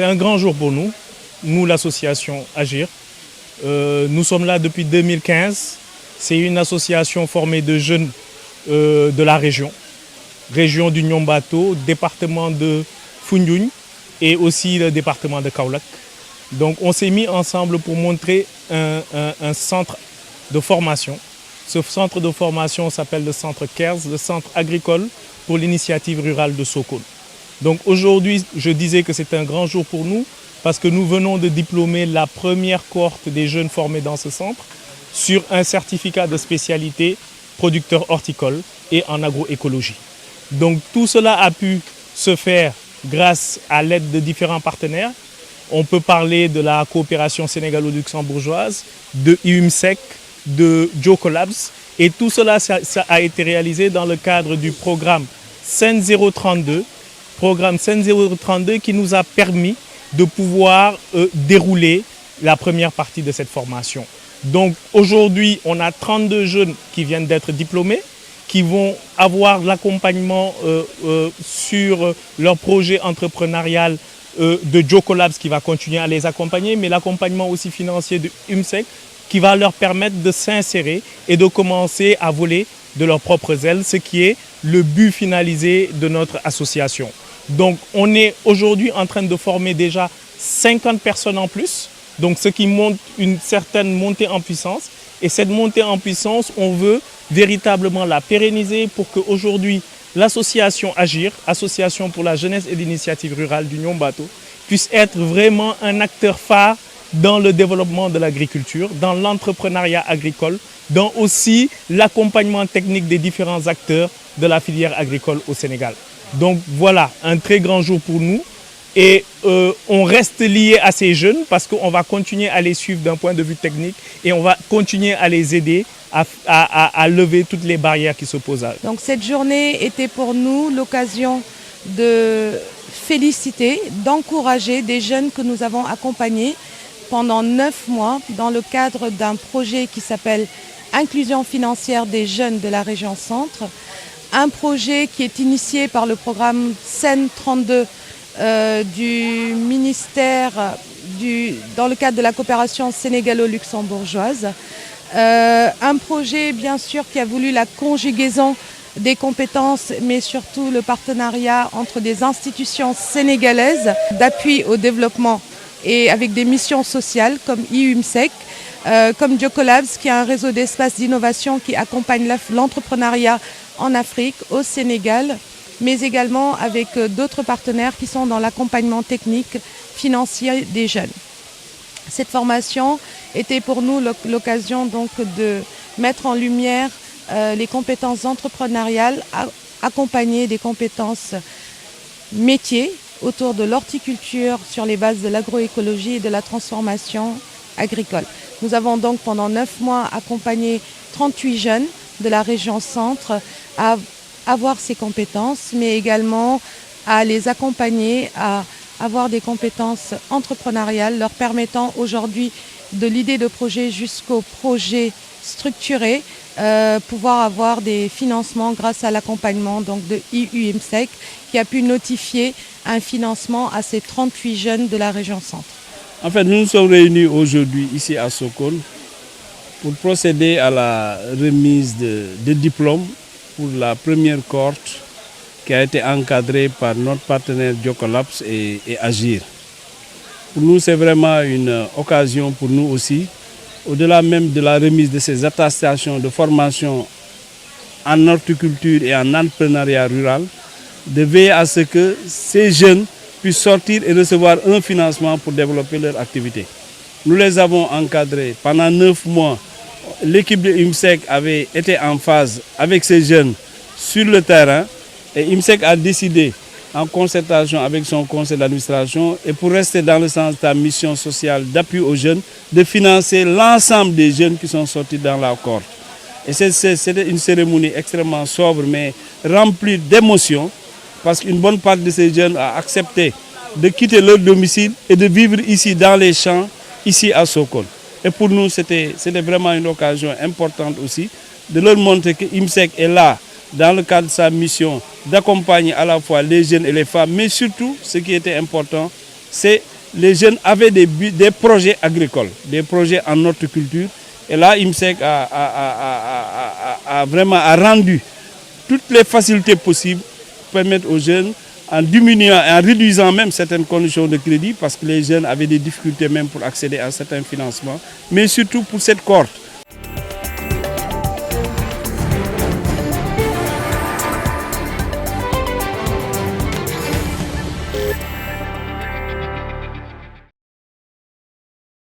c'est un grand jour pour nous l'association Agir. Nous sommes là depuis 2015. C'est une association formée de jeunes de la région du Niombato, département de Foundiougne et aussi le département de Kaolack. Donc on s'est mis ensemble pour montrer un centre de formation. Ce centre de formation s'appelle le centre CARES, le centre agricole pour l'initiative rurale de Sokone. Donc aujourd'hui, je disais que c'est un grand jour pour nous parce que nous venons de diplômer la première cohorte des jeunes formés dans ce centre sur un certificat de spécialité producteur horticole et en agroécologie. Donc tout cela a pu se faire grâce à l'aide de différents partenaires. On peut parler de la coopération sénégalo-luxembourgeoise, de IUMSEC, de Jocolabs. Et tout cela ça a été réalisé dans le cadre du programme SEN 032, qui nous a permis de pouvoir dérouler la première partie de cette formation. Donc aujourd'hui, on a 32 jeunes qui viennent d'être diplômés, qui vont avoir l'accompagnement sur leur projet entrepreneurial de Jocolabs qui va continuer à les accompagner, mais l'accompagnement aussi financier de IUMSEC qui va leur permettre de s'insérer et de commencer à voler de leurs propres ailes, ce qui est le but finalisé de notre association. Donc on est aujourd'hui en train de former déjà 50 personnes en plus, donc ce qui montre une certaine montée en puissance. Et cette montée en puissance, on veut véritablement la pérenniser pour qu'aujourd'hui, l'association Agir, Association pour la jeunesse et l'initiative rurale du Niombato, puisse être vraiment un acteur phare dans le développement de l'agriculture, dans l'entrepreneuriat agricole, dans aussi l'accompagnement technique des différents acteurs de la filière agricole au Sénégal. Donc voilà, un très grand jour pour nous. Et on reste lié à ces jeunes parce qu'on va continuer à les suivre d'un point de vue technique et on va continuer à les aider à lever toutes les barrières qui s'opposent à eux. Donc cette journée était pour nous l'occasion de féliciter, d'encourager des jeunes que nous avons accompagnés pendant 9 mois dans le cadre d'un projet qui s'appelle Inclusion financière des jeunes de la région Centre. Un projet qui est initié par le programme SEN 32 du ministère dans le cadre de la coopération sénégalo-luxembourgeoise. Un projet bien sûr qui a voulu la conjugaison des compétences mais surtout le partenariat entre des institutions sénégalaises d'appui au développement et avec des missions sociales comme IUMSEC, comme Jocolabs qui est un réseau d'espaces d'innovation qui accompagne l'entrepreneuriat en Afrique, au Sénégal, mais également avec d'autres partenaires qui sont dans l'accompagnement technique financier des jeunes. Cette formation était pour nous l'occasion donc de mettre en lumière les compétences entrepreneuriales, accompagnées des compétences métiers autour de l'horticulture sur les bases de l'agroécologie et de la transformation agricole. Nous avons donc pendant 9 mois accompagné 38 jeunes de la région Centre à avoir ces compétences, mais également à les accompagner à avoir des compétences entrepreneuriales, leur permettant aujourd'hui de l'idée de projet jusqu'au projet structuré, pouvoir avoir des financements grâce à l'accompagnement donc de IUMSEC qui a pu notifier un financement à ces 38 jeunes de la région Centre. En fait, nous nous sommes réunis aujourd'hui ici à Sokone pour procéder à la remise de diplômes pour la première cohorte qui a été encadrée par notre partenaire Jocolabs et Agir. Pour nous, c'est vraiment une occasion pour nous aussi, au-delà même de la remise de ces attestations de formation en horticulture et en entrepreneuriat rural, de veiller à ce que ces jeunes puissent sortir et recevoir un financement pour développer leur activité. Nous les avons encadrés pendant 9 mois. L'équipe de IUMSEC avait été en phase avec ces jeunes sur le terrain et IUMSEC a décidé, en concertation avec son conseil d'administration et pour rester dans le sens de sa mission sociale d'appui aux jeunes, de financer l'ensemble des jeunes qui sont sortis dans la cohorte. Et c'était une cérémonie extrêmement sobre mais remplie d'émotions parce qu'une bonne partie de ces jeunes a accepté de quitter leur domicile et de vivre ici dans les champs, ici à Sokone. Et pour nous, c'était vraiment une occasion importante aussi de leur montrer que IUMSEC est là dans le cadre de sa mission d'accompagner à la fois les jeunes et les femmes, mais surtout, ce qui était important, les jeunes avaient des projets agricoles, des projets en horticulture. Et là, IMSEC a vraiment rendu toutes les facilités possibles pour permettre aux jeunes, en diminuant, en réduisant même certaines conditions de crédit, parce que les jeunes avaient des difficultés même pour accéder à certains financements, mais surtout pour cette cohorte